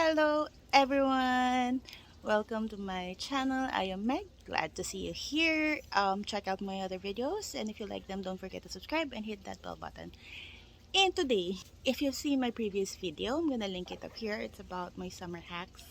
Hello everyone! Welcome to my channel. I am Meg. Glad to see you here. Check out my other videos, and if you like them, don't forget to subscribe and hit that bell button. And today, if you've seen my previous video, I'm gonna link it up here. It's about my summer hacks.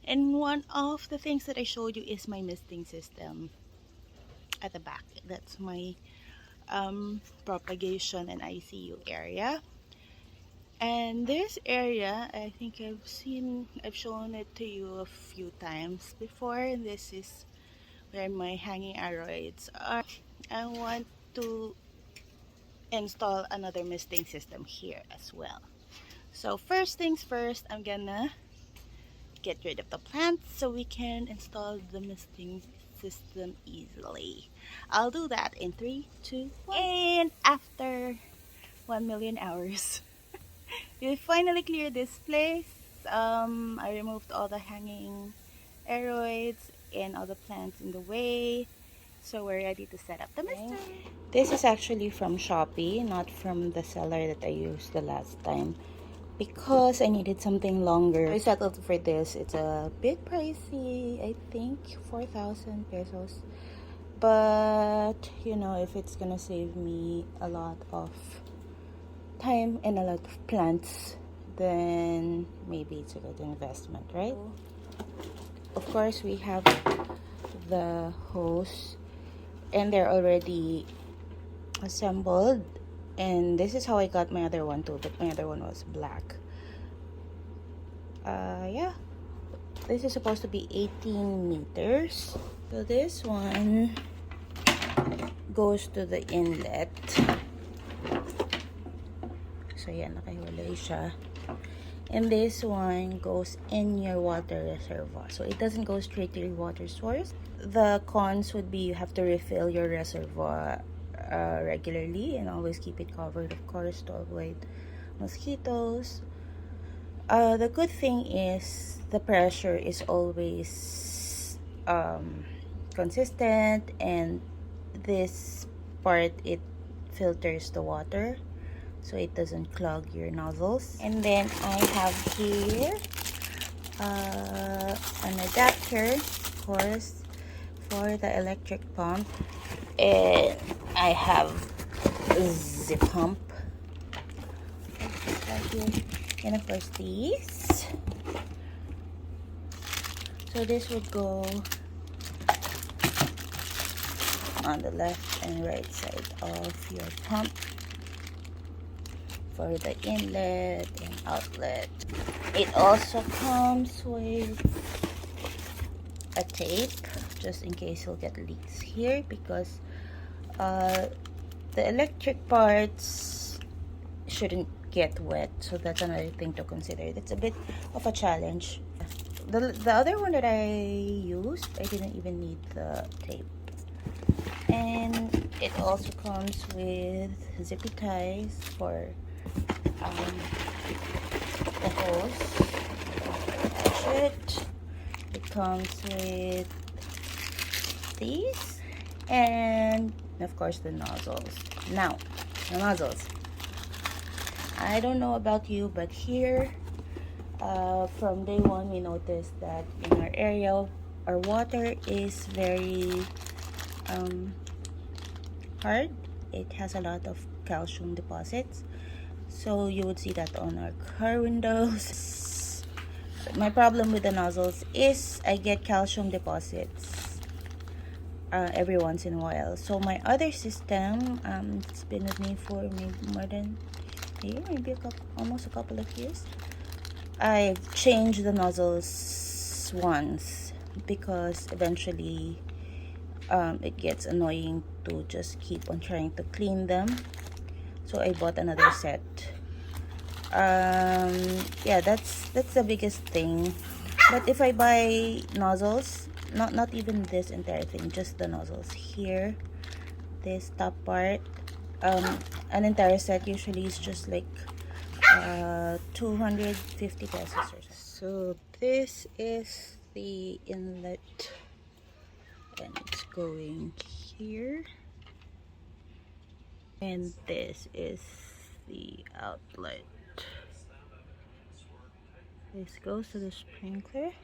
And one of the things that I showed you is my misting system at the back. That's my propagation and ICU area. And this area, I think I've shown it to you a few times before. This is where my hanging aeroids are. I want to install another misting system here as well. So first things first, I'm gonna get rid of the plants so we can install the misting system easily. I'll do that in 3, 2, 1. And after 1 million hours. We finally cleared this place. I removed all the hanging aeroids and all the plants in the way. So we're ready to set up the mister. This is actually from Shopee, not from the seller that I used the last time. Because I needed something longer. I settled for this. It's a bit pricey. I think 4,000 pesos. But, you know, if it's gonna save me a lot of time and a lot of plants, then maybe it's a good investment, right? Of course, we have the hose and they're already assembled, and this is how I got my other one too, but my other one was black. Yeah, this is supposed to be 18 meters. So this one goes to the inlet. So yan, nakahiwalay siya. And this one goes in your water reservoir. So it doesn't go straight to your water source. The cons would be you have to refill your reservoir regularly and always keep it covered, of course, to avoid mosquitoes. The good thing is the pressure is always consistent, and this part, it filters the water so it doesn't clog your nozzles. And then I have here an adapter, of course, for the electric pump, and I have the pump right here, and of course these. So this would go on the left and right side of your pump for the inlet and outlet. It also comes with a tape just in case you'll get leaks here, because the electric parts shouldn't get wet, so that's another thing to consider. That's a bit of a challenge. The other one that I used, I didn't even need the tape. And it also comes with zippy ties for the hose. It comes with these, and of course the nozzles. Now, the nozzles. I don't know about you, but here, from day one, we noticed that in our area, our water is very hard. It has a lot of calcium deposits. So you would see that on our car windows. My problem with the nozzles is I get calcium deposits every once in a while. So my other system, it's been with me for maybe more than a year, maybe almost a couple of years. I've changed the nozzles once because eventually it gets annoying to just keep on trying to clean them. So I bought another set. Yeah, that's the biggest thing. But if I buy nozzles, not even this entire thing, just the nozzles here, this top part, an entire set usually is just like 250 pesos or so. So this is the inlet, and it's going here, and this is the outlet. This goes to the sprinkler.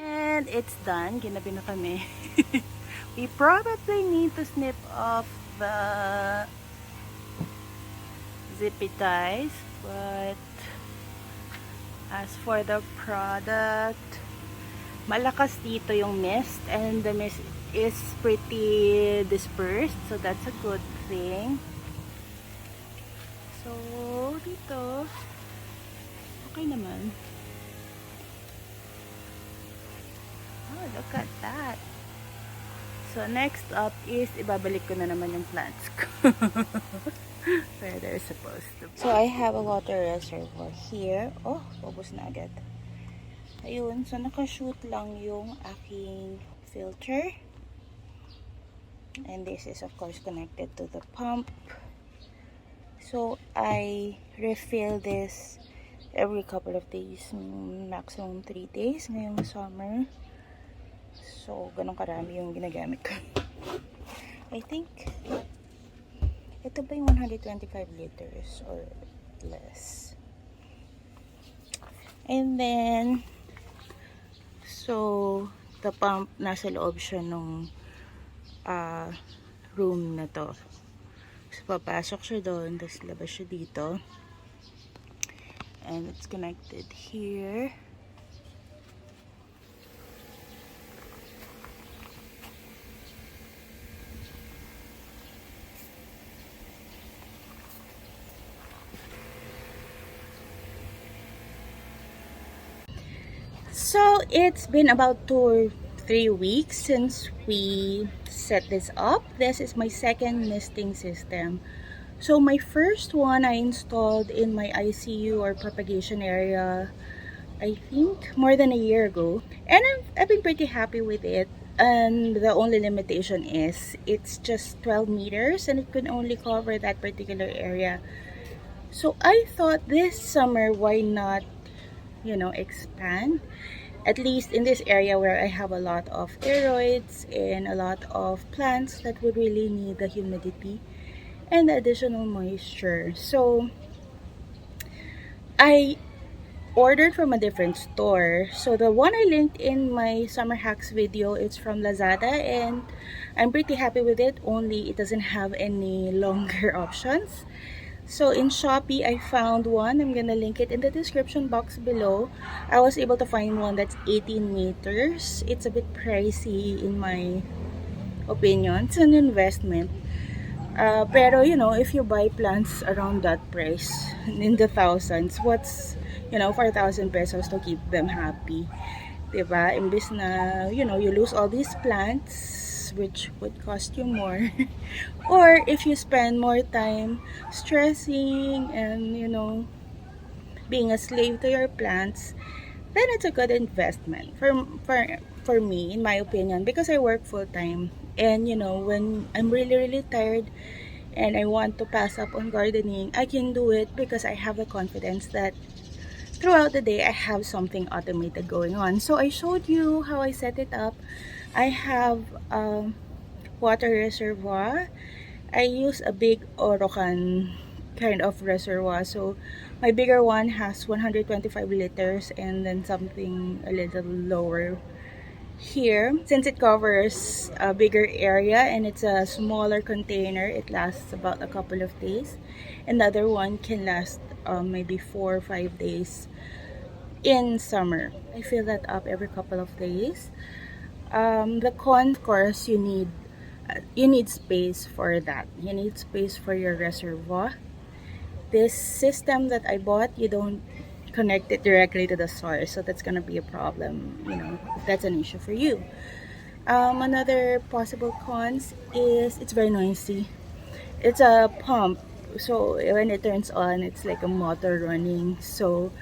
And it's done. Ginabi na kami. We probably need to snip off the zippy ties, but as for the product, malakas dito yung mist, and the mist is pretty dispersed, so that's a good thing. So dito okay naman. Oh, look at that. So next up is ibabalik ko na naman yung plants ko where they're supposed to be. So I have a water reservoir here. Oh, ubos na agad. Ayun, so nakashoot lang yung aking filter. And this is of course connected to the pump. So I refill this every couple of days, maximum 3 days ngayong summer. So ganun karami yung ginagamit ko. I think ito ba yung 125 liters or less. And then so the pump nasa loob siya nung room na to. So papasok siya doon, tapos labas siya dito. And it's connected here. So it's been about 2 or 3 weeks since we set this up. This is my second misting system. So my first one I installed in my ICU or propagation area, I think more than a year ago, and I've been pretty happy with it. And the only limitation is it's just 12 meters and it could only cover that particular area. So I thought this summer, why not, you know, expand, at least in this area where I have a lot of steroids and a lot of plants that would really need the humidity and the additional moisture. So I ordered from a different store. So the one I linked in my summer hacks video, it's from Lazada, and I'm pretty happy with it, only it doesn't have any longer options. So in Shopee, I found one. I'm gonna link it in the description box below. I was able to find one that's 18 meters. It's a bit pricey in my opinion. It's an investment. Pero, you know, if you buy plants around that price, in the thousands, what's, you know, 4,000 pesos to keep them happy? Diba? Imbis na, you know, you lose all these plants, which would cost you more. Or if you spend more time stressing and, you know, being a slave to your plants, then it's a good investment for me, in my opinion, because I work full-time. And, you know, when I'm really tired and I want to pass up on gardening, I can do it because I have the confidence that throughout the day I have something automated going on. So I showed you how I set it up. I have a water reservoir. I use a big Orocan kind of reservoir. So my bigger one has 125 liters and then something a little lower here. Since it covers a bigger area and it's a smaller container, it lasts about a couple of days. Another one can last maybe 4 or 5 days in summer. I fill that up every couple of days. The con, of course, you need space for that. You need space for your reservoir. This system that I bought, you don't connect it directly to the source, so that's gonna be a problem, you know, if that's an issue for you. Another possible cons is it's very noisy. It's a pump, so when it turns on, it's like a motor running. So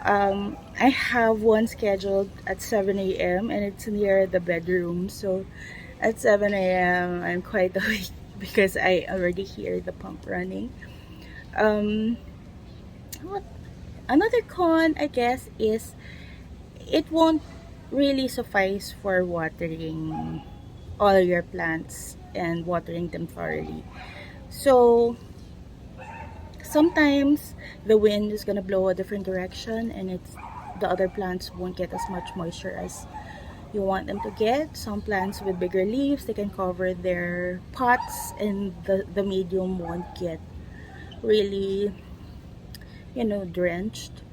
I have one scheduled at 7 a.m. and it's near the bedroom. So at 7 a.m. I'm quite awake because I already hear the pump running. Another con, I guess, is it won't really suffice for watering all your plants and watering them thoroughly. So sometimes the wind is gonna blow a different direction, and the other plants won't get as much moisture as you want them to get. Some plants with bigger leaves, they can cover their pots, and the medium won't get really, drenched.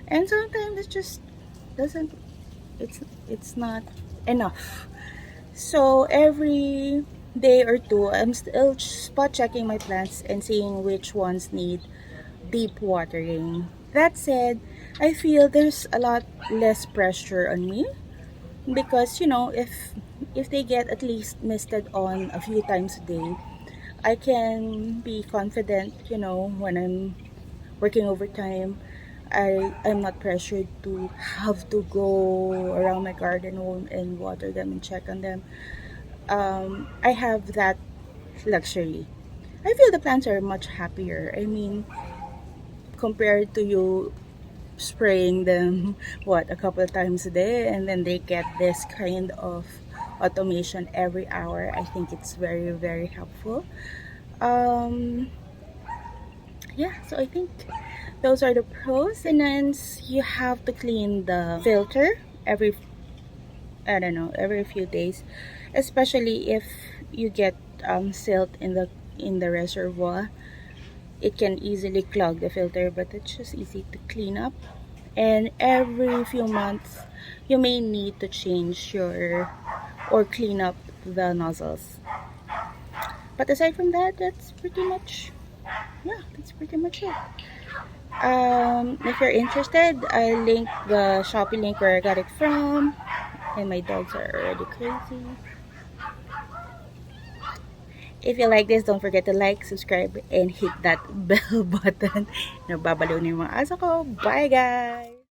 And sometimes it just doesn't, it's not enough. So every day or two, I'm still spot checking my plants and seeing which ones need deep watering. That said, I feel there's a lot less pressure on me because if they get at least misted on a few times a day, I can be confident, when I'm working overtime. I'm not pressured to have to go around my garden home and water them and check on them. I have that luxury. I feel the plants are much happier. I mean, compared to you spraying them what, a couple of times a day, and then they get this kind of automation every hour. I think it's very, very helpful. um yeah, so I think those are the pros. And then you have to clean the filter every, I don't know, every few days, especially if you get silt in the reservoir. It can easily clog the filter, but it's just easy to clean up. And every few months you may need to change your or clean up the nozzles. But aside from that, that's pretty much, yeah, that's pretty much it. If you're interested, I link the Shopee link where I got it from. And my dogs are already crazy. If you like this, don't forget to like, subscribe, and hit that bell button. Nababalo na yung mga aso ko. Bye, guys!